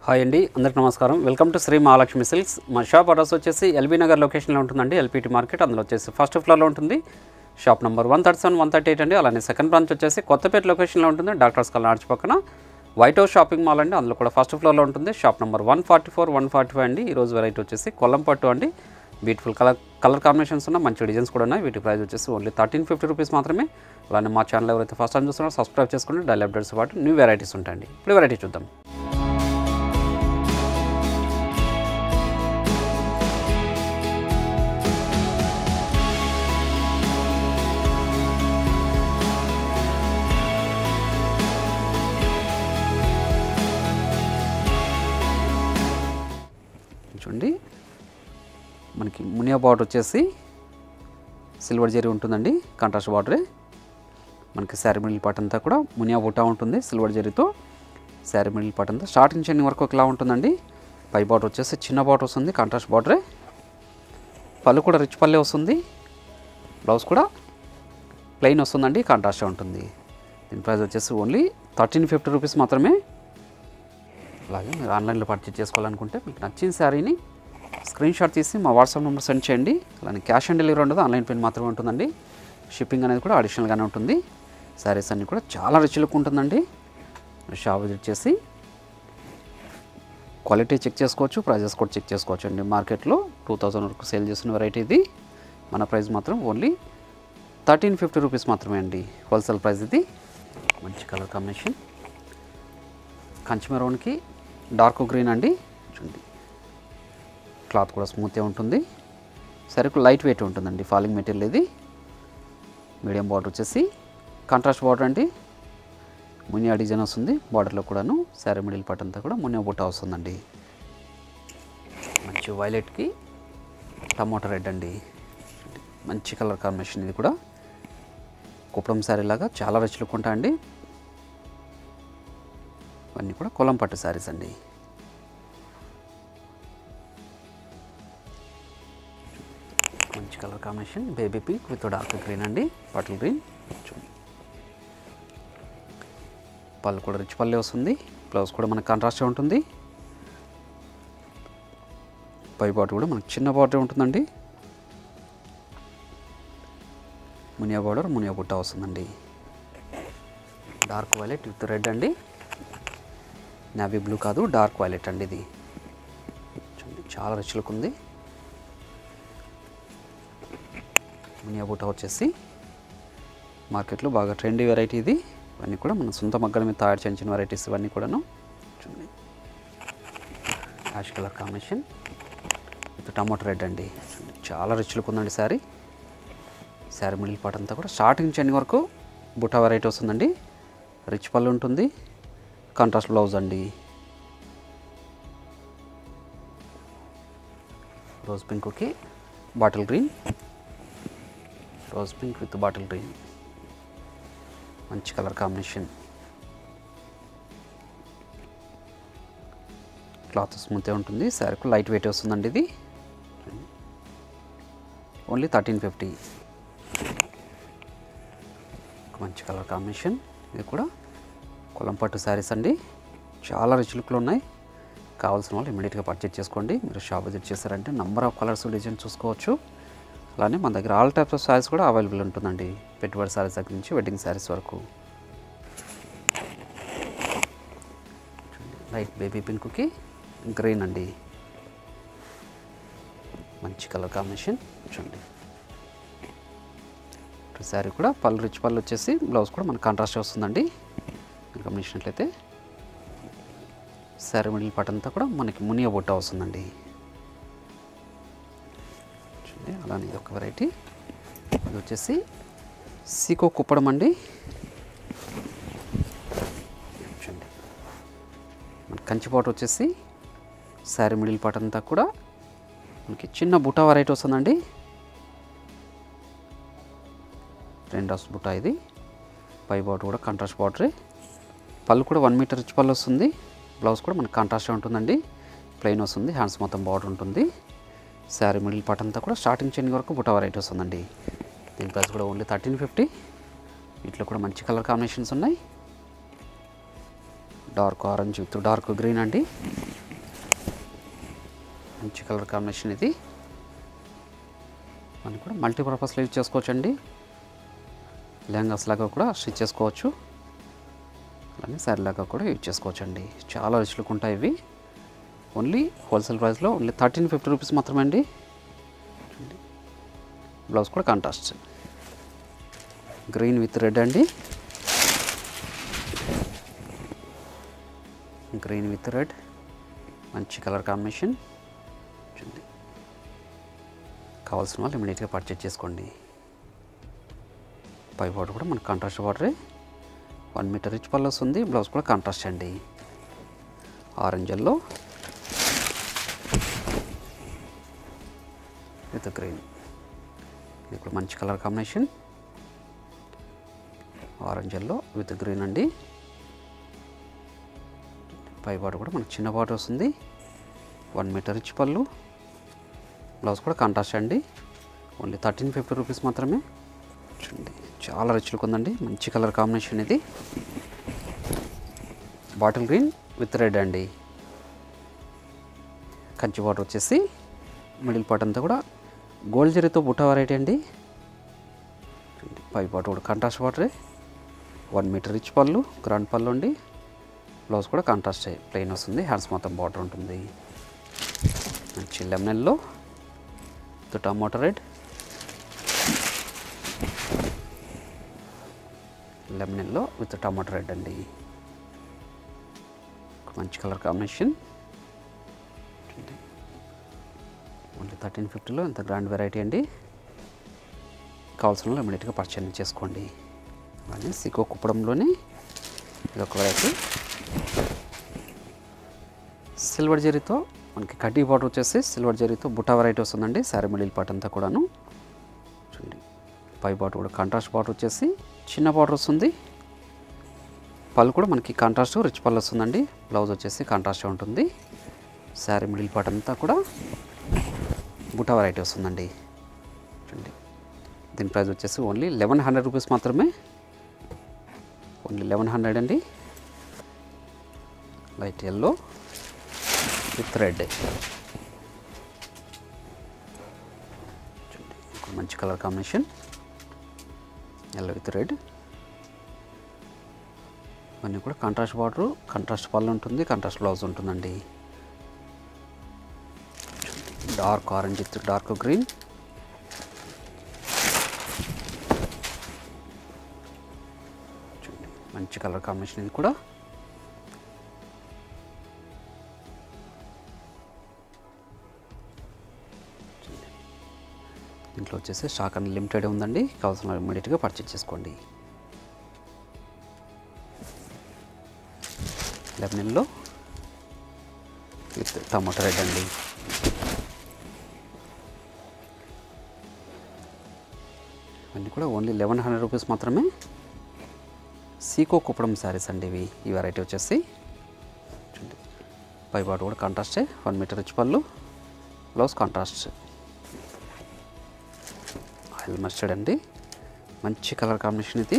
Hi అండి, అందరికీ నమస్కారం. Welcome to Shri Mahalakshmi silks. మా షాప్ అడ్రస్ వచ్చేసి ఎల్బీ నగర్ లొకేషన్లో ఉంటుందండి. ఎల్పిటి మార్కెట్, అందులో వచ్చేసి ఫస్ట్ ఫ్లోర్లో ఉంటుంది. షాప్ నెంబర్ 137, 138 అండి. అలానే సెకండ్ బ్రాంచ్ వచ్చేసి కొత్తపేట లొకేషన్లో ఉంటుంది. డాక్టర్స్ కల్నార్చ్ పక్కన వైట్ హౌస్ షాపింగ్ మాల్ అండి, అందులో కూడా ఫస్ట్ ఫ్లోర్లో ఉంటుంది. షాప్ నెంబర్ 144, 145 అండి. ఈరోజు వెరైటీ వచ్చేసి కొల్లం పట్టు అండి. బ్యూటిఫుల్ కలర్ కాంబినేషన్స్ ఉన్న మంచి డిజైన్స్ కూడా ఉన్నాయి. వీటి ప్రైస్ వచ్చేసి ఓన్లీ 1350 రూపీస్ మాత్రమే. అలానే మా ఛానల్ ఎవరైతే ఫస్ట్ టైం చూస్తున్నారో సబ్స్క్రైబ్ చేసుకుని డైలీ అప్డేట్స్ పాటు న్యూ వెరైటీస్ ఉంటాయండి. ఇప్పుడు వెరైటీ చూద్దాం. చూడండి, మనకి మునియా బార్డర్ వచ్చేసి సిల్వర్ జరీ ఉంటుందండి. కాంట్రాస్ట్ బార్డరే. మనకి శారీ మిడిల్ పార్ట్ అంతా కూడా మునియా బుట్టా ఉంటుంది సిల్వర్ జరీతో. శారీ మిడిల్ పార్ట్ అంతా స్టార్టింగ్ చెండింగ్ వరకు ఒకలా ఉంటుందండి. పై బార్డర్ వచ్చేసి చిన్న బార్డర్ వస్తుంది, కాంట్రాస్ట్ బార్డరే. పళ్ళు కూడా రిచ్ పల్లె వస్తుంది. బ్లౌజ్ కూడా ప్లెయిన్ వస్తుందండి, కాంట్రాస్ట్గా ఉంటుంది. దీని ప్రైస్ వచ్చేసి ఓన్లీ 1350 రూపీస్ మాత్రమే. అలాగే మీరు ఆన్లైన్లో పర్చేజ్ చేసుకోవాలనుకుంటే మీకు నచ్చిన శారీని స్క్రీన్ షాట్ తీసి మా వాట్సాప్ నెంబర్ సెండ్ చేయండి. అలానే క్యాష్ ఆన్ డెలివరీ ఉండదు, ఆన్లైన్ పేమెంట్ మాత్రమే ఉంటుందండి. షిప్పింగ్ అనేది కూడా అడిషనల్గానే ఉంటుంది. శారీస్ అన్నీ కూడా చాలా రిచ్ లుక్ ఉంటుందండి. షాప్ విజిట్ చేసి క్వాలిటీ చెక్ చేసుకోవచ్చు, ప్రైజెస్ కూడా చెక్ చేసుకోవచ్చు అండి. మార్కెట్లో 2000 వరకు సేల్ చేస్తున్న వెరైటీ ఇది. మన ప్రైస్ మాత్రం ఓన్లీ 1350 రూపీస్ మాత్రమే అండి. హోల్సేల్ ప్రైస్ ఇది. మంచి కలర్ కాంబినేషన్, కంచి మెరూన్కి డార్క్ గ్రీన్ అండి. చూడండి, క్లాత్ కూడా స్మూత్గా ఉంటుంది. సరుకు లైట్ వెయిట్ ఉంటుందండి, ఫాలింగ్ మెటీరియల్ ఇది. మీడియం బార్డర్ వచ్చేసి కాంట్రాస్ట్ బార్డర్ అండి. మునియా డిజైన్ వస్తుంది బార్డర్లో కూడాను. శారీ మిడిల్ పార్ట్ అంతా కూడా మునియా బుట్ట వస్తుందండి. మంచి వైలెట్కి టమోటా రెడ్ అండి. మంచి కలర్ కాంబినేషన్ ఇది కూడా. కుప్పడం శారీ లాగా చాలా రిచ్ లుక్ ఉంటాయండి. అన్నీ కూడా కొల్లం పట్టు శారీస్ అండి. మంచి colour combination baby pink with dark green అండి, బాటిల్ గ్రీన్. పళ్ళు కూడా రిచ్ పల్లె వస్తుంది. బ్లౌజ్ కూడా మనకు కాంట్రాస్ట్గా ఉంటుంది. పై బార్డర్ కూడా మనకు చిన్న బార్డర్ ఉంటుందండి. మునియా బార్డర్, మునియా బుట్ట వస్తుందండి. డార్క్ వైలెట్ విత్ రెడ్ అండి. నావీ బ్లూ కాదు, డార్క్ వైలెట్ అండి ఇది. చూడండి, చాలా రిచ్ లుక్ ఉంది. మునియా బుట్ట వచ్చేసి మార్కెట్లో బాగా ట్రెండీ వెరైటీ ఇది. ఇవన్నీ కూడా మన సొంత మగ్గల మీద తయారు చేయించిన వెరైటీస్ ఇవన్నీ కూడాను. చూడండి, ash colour combination with tomato red అండి. చాలా రిచ్ లుక్ ఉందండి శారీ. శారీ మిడిల్ పార్ట్ అంతా కూడా స్టార్టింగ్ చెండింగ్ వరకు బుట్ట వెరైటీ వస్తుందండి. రిచ్ పళ్ళు ఉంటుంది, కాంట్రాస్ట్ బ్లౌజ్ అండి. రోజ్ పింక్కి bottle green, rose pink with bottle green. మంచి కలర్ కాంబినేషన్. క్లాత్ స్మూత్గా ఉంటుంది. శారీకు లైట్ వెయిట్ వస్తుందండి ఇది. ఓన్లీ 1350. మంచి కలర్ కాంబినేషన్ ఇది కూడా. కొల్లం పట్టు శారీస్ అండి, చాలా రిచ్ లుక్లో ఉన్నాయి. కావాల్సిన వాళ్ళు ఇమీడియట్గా పర్చేజ్ చేసుకోండి. మీరు షాప్ విజిట్ చేశారంటే నంబర్ ఆఫ్ కలర్స్ డిజైన్ చూసుకోవచ్చు. అలానే మన దగ్గర ఆల్ టైప్స్ ఆఫ్ శారీస్ కూడా అవైలబుల్ ఉంటుందండి. పెట్టుబడి శారీస్ దగ్గర నుంచి వెడ్డింగ్ శారీస్ వరకు. లైట్ బేబీ పింక్కి గ్రీన్ అండి. మంచి కలర్ కాంబినేషన్. చూడండి, శారీ కూడా పళ్ళు రిచ్ పళ్ళు వచ్చేసి బ్లౌజ్ కూడా మనకు కాంట్రాస్ట్ వస్తుందండి. గమనించినట్లయితే శారీ మిడిల్ పార్ట్ అంతా కూడా మనకి మునియా బుట్ట వస్తుందండి. చూడండి, అలానే ఇది ఒక వెరైటీ. ఇది వచ్చేసి సీకో కుప్పడం అండి. చూడండి, మన కంచి బార్డర్ వచ్చేసి శారీ మిడిల్ పార్ట్ అంతా కూడా మనకి చిన్న బుట్ట వెరైటీ వస్తుందండి. రెండాస్ బుట్ట ఇది. పై బార్డర్ కూడా కాంట్రాస్ట్ బార్డరే. పళ్ళు కూడా 1 మీటర్ రిచ్ పళ్ళు వస్తుంది. బ్లౌజ్ కూడా మనకు కాంట్రాస్ట్గా ఉంటుందండి, ప్లెయిన్ వస్తుంది. హ్యాండ్స్ మొత్తం బార్డర్ ఉంటుంది. శారీ మిడిల్ పార్ట్ అంతా కూడా స్టార్టింగ్ చెండింగ్ వరకు బుట్ట వెరైటీ వస్తుందండి. దీని ప్రైస్ కూడా ఓన్లీ 1350. వీటిలో కూడా మంచి కలర్ కాంబినేషన్స్ ఉన్నాయి. Dark orange with dark green అండి. మంచి కలర్ కాంబినేషన్ ఇది. మనం కూడా మల్టీపర్పస్లో యూజ్ చేసుకోవచ్చండి. లెహంగాస్ లాగా కూడా స్టిచ్ చేసుకోవచ్చు, అలానే శారీ లాగా కూడా యూజ్ చేసుకోవచ్చండి. చాలా రిచ్ లుక్ ఉంటాయి ఇవి. ఓన్లీ హోల్సేల్ ప్రైస్లో ఓన్లీ 1350 రూపీస్ మాత్రమే అండి. బ్లౌజ్ కూడా కాంట్రాస్ట్ గ్రీన్ విత్ రెడ్ అండి. గ్రీన్ విత్ రెడ్ మంచి కలర్ కాంబినేషన్. చూడండి, కావాల్సిన వాళ్ళు ఇమీడియట్గా పర్చేజ్ చేసుకోండి. పై బార్డర్ కూడా మనకు కాంట్రాస్ట్ బార్డరే, 1 మీటర్ రిచ్ పళ్ళు వస్తుంది. బ్లౌజ్ కూడా కాంట్రాస్ట్ అండి. ఆరెంజ్ ఎల్లో విత్ గ్రీన్, ఇది కూడా మంచి colour combination. Orange yellow with green అండి. పై బార్డర్ కూడా మనకు చిన్న బార్డర్ వస్తుంది, 1 మీటర్ రిచ్ పళ్ళు. బ్లౌజ్ కూడా కాంట్రాస్ట్ అండి. ఓన్లీ 1350 రూపీస్ మాత్రమే. చూడండి, చాలా రిచ్ లుక్ ఉందండి. మంచి కలర్ కాంబినేషన్ ఇది. బాటిల్ గ్రీన్ విత్ రెడ్ అండి. కంచి బార్డర్ వచ్చేసి మిడిల్ పార్ట్ అంతా కూడా గోల్డ్ జరీతో బుట్ట వెరైటీ అండి. పై బార్డర్ కూడా కాంట్రాస్ట్ బార్డరే, 1 మీటర్ రిచ్ పళ్ళు, గ్రాండ్ పళ్ళు అండి. బ్లౌజ్ కూడా కాంట్రాస్ట్ ప్లెయిన్ వస్తుంది, హ్యాండ్స్ మొత్తం బార్డర్ ఉంటుంది. మంచి lemon yellow with tomato red, lemon yellow with tomato red అండి. మంచి కలర్ కాంబినేషన్. ఓన్లీ 1350లో ఇంత గ్రాండ్ వెరైటీ అండి. కావాల్సిన వాళ్ళు ఇమీడియట్గా పర్చేజ్ చేసుకోండి. అలానే సికో కుప్పడంలోనే ఇదొక వెరైటీ. సిల్వర్ జరీతో మనకి కడ్డీ బార్డర్ వచ్చేసి సిల్వర్ జరీతో బుట్ట వెరైటీ వస్తుందండి. శారీ మిడిల్ పార్ట్ అంతా కూడాను. చూడండి, పై బార్డర్ కూడా కాంట్రాస్ట్ బార్డర్ వచ్చేసి చిన్న బార్డర్ వస్తుంది. పళ్ళు కూడా మనకి కాంట్రాస్ట్ రిచ్ పళ్ళు వస్తుందండి. బ్లౌజ్ వచ్చేసి కాంట్రాస్ట్ ఉంటుంది. శారీ మిడిల్ పార్ట్ అంతా కూడా బుట్ట వెరైటీ వస్తుందండి. చూడండి, దీని ప్రైస్ వచ్చేసి ఓన్లీ 1100 రూపీస్ మాత్రమే. ఓన్లీ 1100 అండి. Light yellow with red. చూడండి, మంచి colour combination, yellow with red. ఇవన్నీ కూడా కాంట్రాస్ట్ బార్డరు, కాంట్రాస్ట్ పళ్ళు ఉంటుంది, కాంట్రాస్ట్ బ్లౌజ్ ఉంటుందండి. Dark orange with dark green. చూడండి, మంచి కలర్ కాంబినేషన్ ఇది కూడా. దీంట్లో వచ్చేసి స్టాక్ అని లిమిటెడ్ ఉందండి. కావాల్సిన ఇమీడియట్గా పర్చేజ్ చేసుకోండి. Lemon yellow with tomato red అండి. ఇవన్నీ కూడా ఓన్లీ 1100 రూపీస్ మాత్రమే. సీకో కుప్పడం శారీస్ అండి ఇవి. ఈ వెరైటీ వచ్చేసి చూడండి, పై బార్డర్ కూడా కాంట్రాస్టే, 1 మీటర్ రిచ్ పళ్ళు, బ్లౌజ్ కాంట్రాస్ట్. ఆయిల్ మస్టర్డ్ అండి. మంచి కలర్ కాంబినేషన్ ఇది.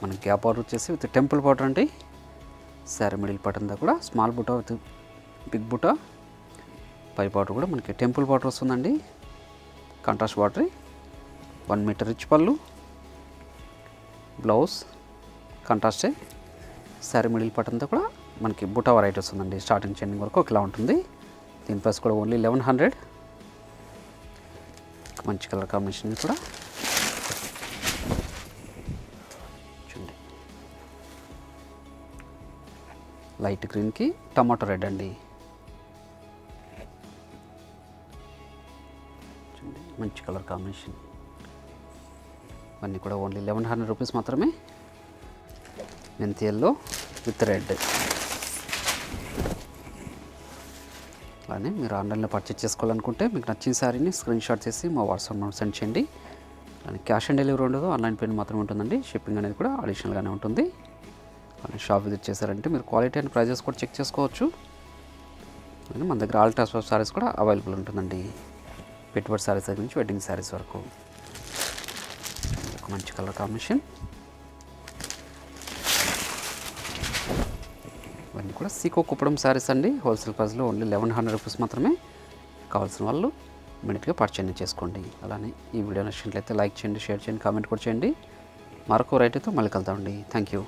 మన గ్యాప్ బార్డర్ వచ్చేసి విత్ టెంపుల్ బార్డర్ అండి. శారీ మిడిల్ పార్ట్ అంతా కూడా స్మాల్ బుట్ట విత్ బిగ్ బుట్ట. పై బార్డర్ కూడా మనకి టెంపుల్ బార్డర్ వస్తుందండి. కాంట్రాస్ట్ బార్డర్, 1 మీటర్ రిచ్ పళ్ళు, బ్లౌజ్ కాంట్రాస్టే. శారీ మిడిల్ పార్ట్ అంతా కూడా మనకి బుట్ట వెరైటీ వస్తుందండి. స్టార్టింగ్ చెండింగ్ వరకు ఒకలా ఉంటుంది. దీని ప్రైస్ కూడా ఓన్లీ 1100. మంచి కలర్ కాంబినేషన్ కూడా. చూడండి, లైట్ గ్రీన్కి టమాటో రెడ్ అండి. చూడండి, మంచి కలర్ కాంబినేషన్. అన్నీ కూడా ఓన్లీ 1100 రూపీస్ మాత్రమే. మెంతి ఎల్లో విత్ రెడ్. అలానే మీరు ఆన్లైన్లో పర్చేజ్ చేసుకోవాలనుకుంటే మీకు నచ్చిన శారీని స్క్రీన్ షాట్ చేసి మా వాట్సాప్ నెంబర్ సెండ్ చేయండి. అలానే క్యాష్ ఆన్ డెలివరీ ఉండదు, ఆన్లైన్ పేమెంట్ మాత్రమే ఉంటుందండి. షిప్పింగ్ అనేది కూడా అడిషనల్గానే ఉంటుంది. అలానే షాప్ విజిట్ చేశారంటే మీరు క్వాలిటీ అండ్ ప్రైజెస్ కూడా చెక్ చేసుకోవచ్చు. అలానే మన దగ్గర ఆల్ టైప్స్ ఆఫ్ శారీస్ కూడా అవైలబుల్ ఉంటుందండి. పెట్టుబడి శారీస్ దగ్గర నుంచి వెడ్డింగ్ శారీస్ వరకు. ఒక మంచి కలర్ కాంబినేషన్. ఇవన్నీ కూడా సీకో కుప్పడం శారీస్ అండి. హోల్సేల్ ప్రైస్లో ఓన్లీ 1100 రూపీస్ మాత్రమే. కావాల్సిన వాళ్ళు ఇమీడియట్గా పర్చేజ్ చేసుకోండి. అలానే ఈ వీడియో నచ్చినట్లయితే లైక్ చేయండి, షేర్ చేయండి, కామెంట్ కూడా చేయండి. మరొక రైట్తో మళ్ళీ కలుద్దామండి. Thank you.